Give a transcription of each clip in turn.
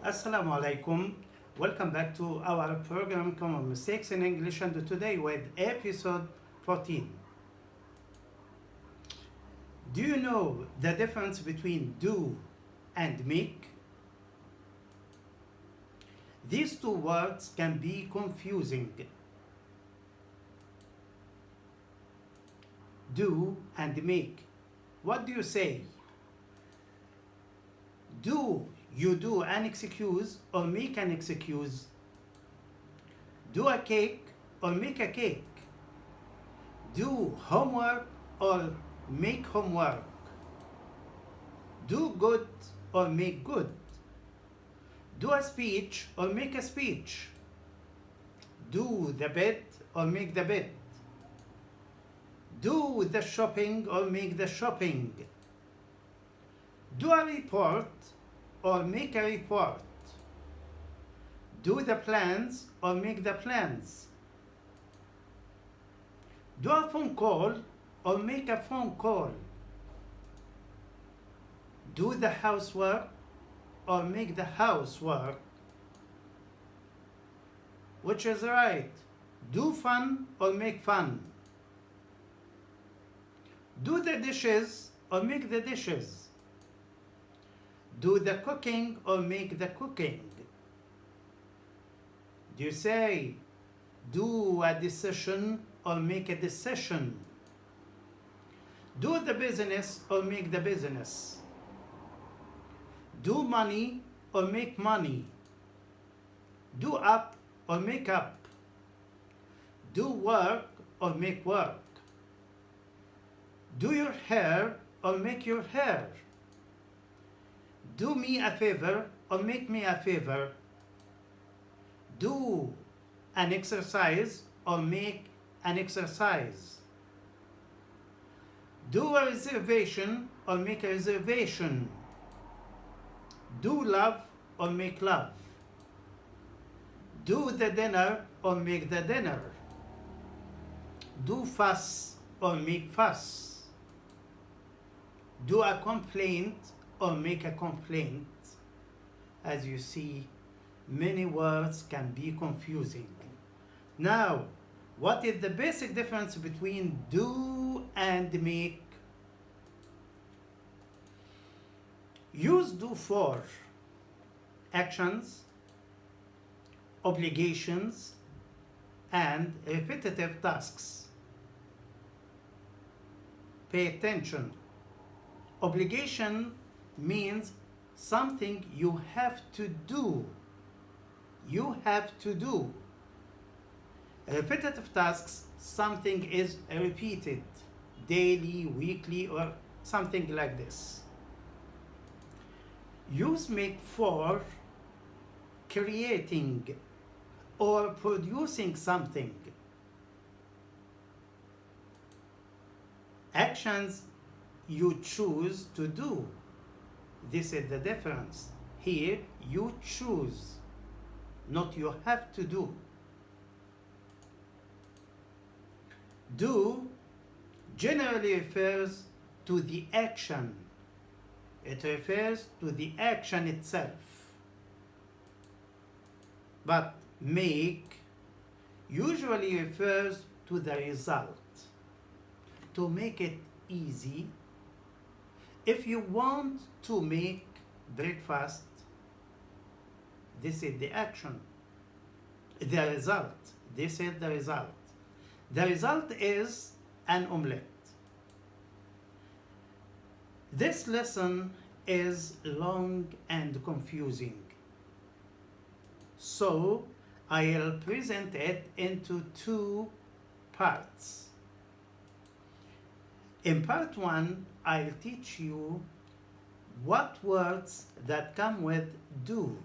Assalamu alaikum. Welcome back to our program Common Mistakes in English, and today with episode 14. Do you know the difference between do and make? These two words can be confusing. Do and make. What do you say? Do you do an excuse or make an excuse? Do a cake or make a cake? Do homework or make homework? Do good or make good? Do a speech or make a speech? Do the bed or make the bed? Do the shopping or make the shopping? Do a report or make a report? Do the plans or make the plans? Do a phone call or make a phone call? Do the housework or make the housework? Which is right? Do fun or make fun? Do the dishes or make the dishes? Do the cooking or make the cooking? Do you say do a decision or make a decision? Do the business or make the business? Do money or make money? Do up or make up? Do work or make work? Do your hair or make your hair? Do me a favor or make me a favor? Do an exercise or make an exercise? Do a reservation or make a reservation? Do love or make love? Do the dinner or make the dinner? Do fuss or make fuss? Do a complaint or make a complaint? As you see, many words can be confusing. Now, what is the basic difference between do and make? Use do for actions, obligations, and repetitive tasks. Pay attention. Obligation means something you have to do. You have to do. Repetitive tasks, something is repeated daily, weekly, or something like this. Use make for creating or producing something. Actions you choose to do. This is the difference. Here you choose, not you have to do. Do generally refers to the action. It refers to the action itself. But make usually refers to the result. To make it easy, if you want to make breakfast, this is the action. The result, this is the result. The result is an omelette. This lesson is long and confusing. So I'll present it into two parts. In part 1, I'll teach you what words that come with do.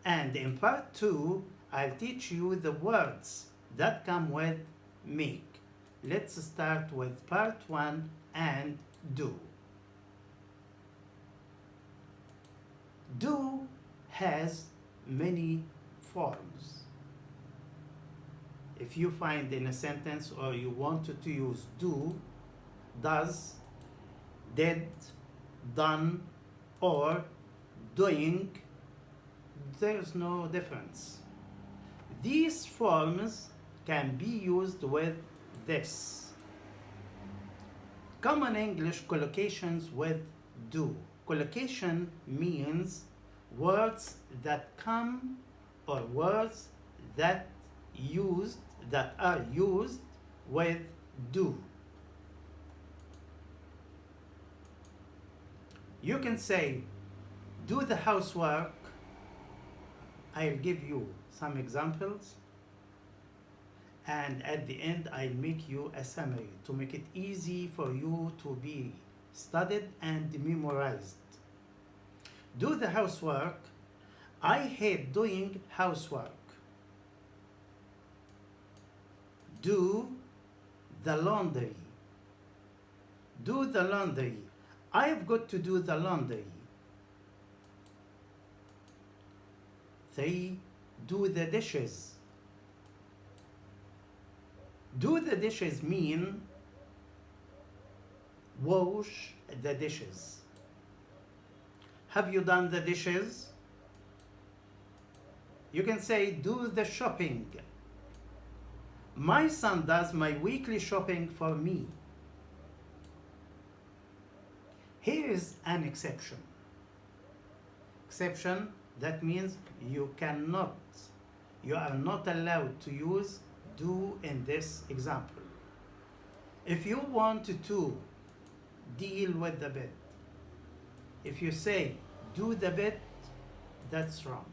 And in part 2, I'll teach you the words that come with make. Let's start with part 1 and do. Do has many forms. If you find in a sentence or you wanted to use do, does, did, done, or doing, There's no difference. These forms can be used with this. Common English collocations with do. Collocation means words that come or words that are used with do. You can say, do the housework. I'll give you some examples, and at the end I'll make you a summary to make it easy for you to be studied and memorized. Do the housework. I hate doing housework. Do the laundry. Do the laundry. I've got to do the laundry. 3. Do the dishes. Do the dishes mean wash the dishes. Have you done the dishes? You can say do the shopping. My son does my weekly shopping for me. Here is an exception. Exception, that means you are not allowed to use do in this example. If you want to deal with the bed, if you say do the bed, that's wrong.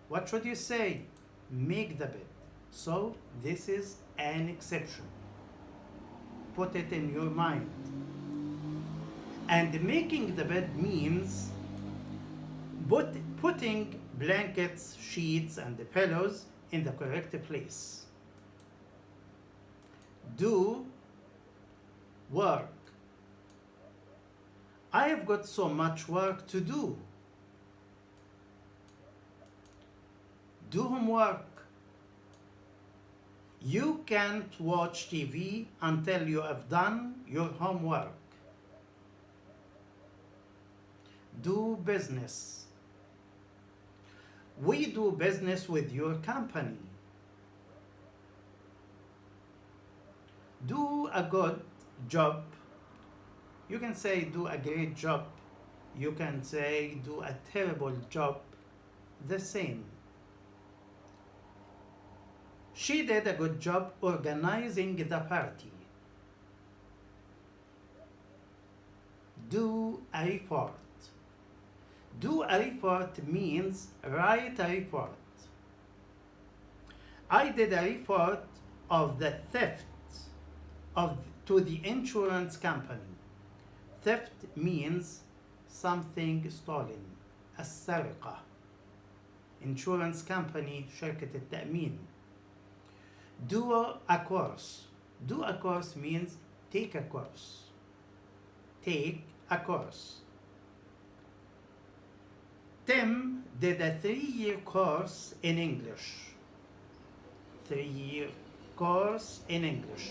What should you say? Make the bed. So this is an exception. Put it in your mind. And making the bed means putting blankets, sheets, and the pillows in the correct place. Do work. I have got so much work to do. Do homework. You can't watch TV until you have done your homework. Do business. We do business with your company. Do a good job. You can say do a great job. You can say do a terrible job. The same. She did a good job organizing the party. Do a report. Do a report means write a report. I did a report of the theft to the insurance company. Theft means something stolen. السرقة. Insurance company شركة التأمين. Do a course. Do a course means take a course. Take a course. Tim did a 3-year course in English. 3-year course in English.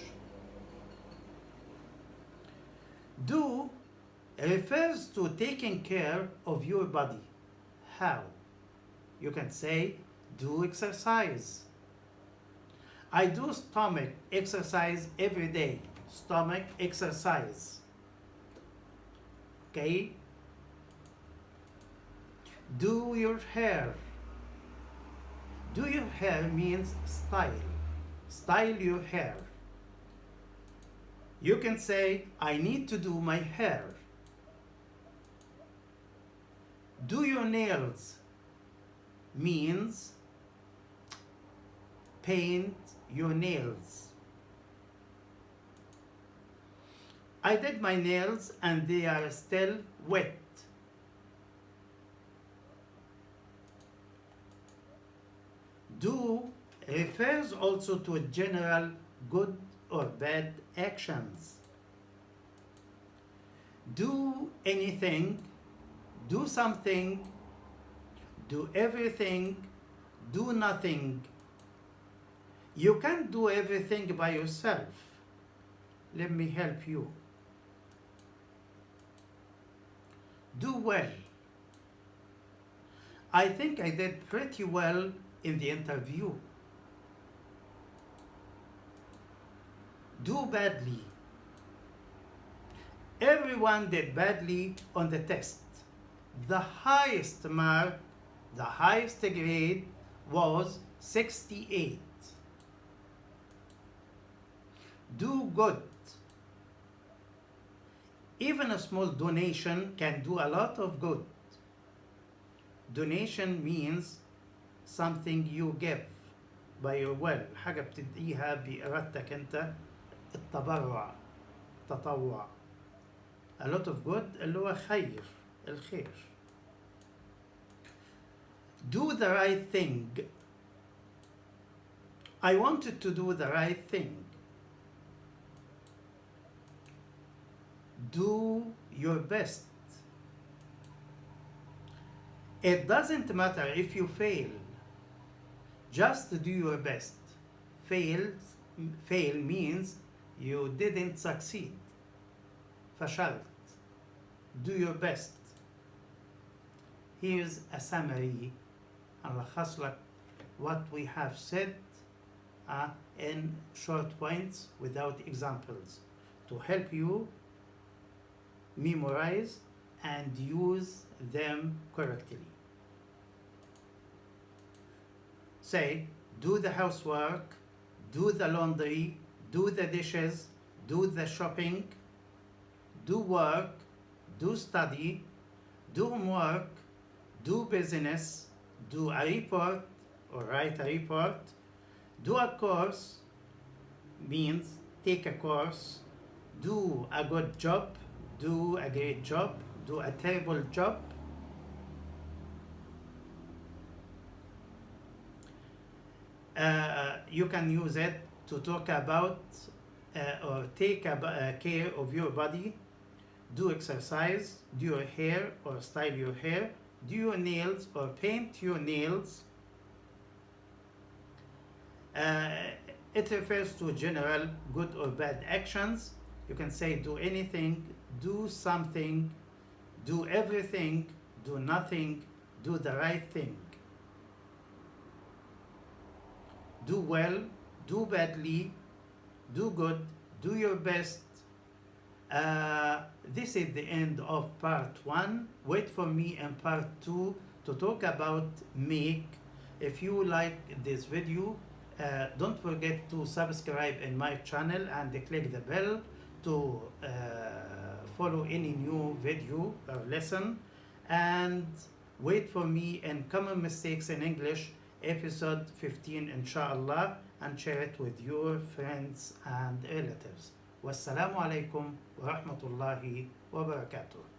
Do refers to taking care of your body. How? You can say do exercise. I do stomach exercise every day. Stomach exercise. Okay? Do your hair. Do your hair means style. Style your hair. You can say, I need to do my hair. Do your nails means paint your nails. I did my nails and they are still wet. Do refers also to general good or bad actions. Do anything, do something, do everything, do nothing. You can't do everything by yourself. Let me help you. Do well. I think I did pretty well in the interview. Do badly. Everyone did badly on the test. The highest mark, the highest grade was 68. Do good. Even a small donation can do a lot of good. Donation means something you give by your will. حاجة بتديها بإرادتك أنت. التبرع، تطوع. A lot of good اللي هو خير، الخير. Do the right thing. I wanted to do the right thing. Do your best. It doesn't matter if you fail. Just do your best. Fail means you didn't succeed. فشلت. Do your best. Here's a summary. ألخص لك what we have said in short points without examples to help you memorize and use them correctly. Say, do the housework, do the laundry, do the dishes, do the shopping, do work, do study, do homework, do business, do a report or write a report, do a course means take a course, do a good job, do a great job, do a terrible job. You can use it to talk about or take care of your body, do exercise, do your hair or style your hair, do your nails or paint your nails. It refers to general good or bad actions. You can say do anything, do something, do everything, do nothing, do the right thing. Do well, do badly, do good, do your best. This is the end of part 1. Wait for me in part 2 to talk about make. If you like this video, don't forget to subscribe in my channel and click the bell to follow any new video or lesson. And wait for me in Common Mistakes in English episode 15 inshallah, and share it with your friends and relatives. Wassalamu alaikum wa rahmatullahi wa barakatuh.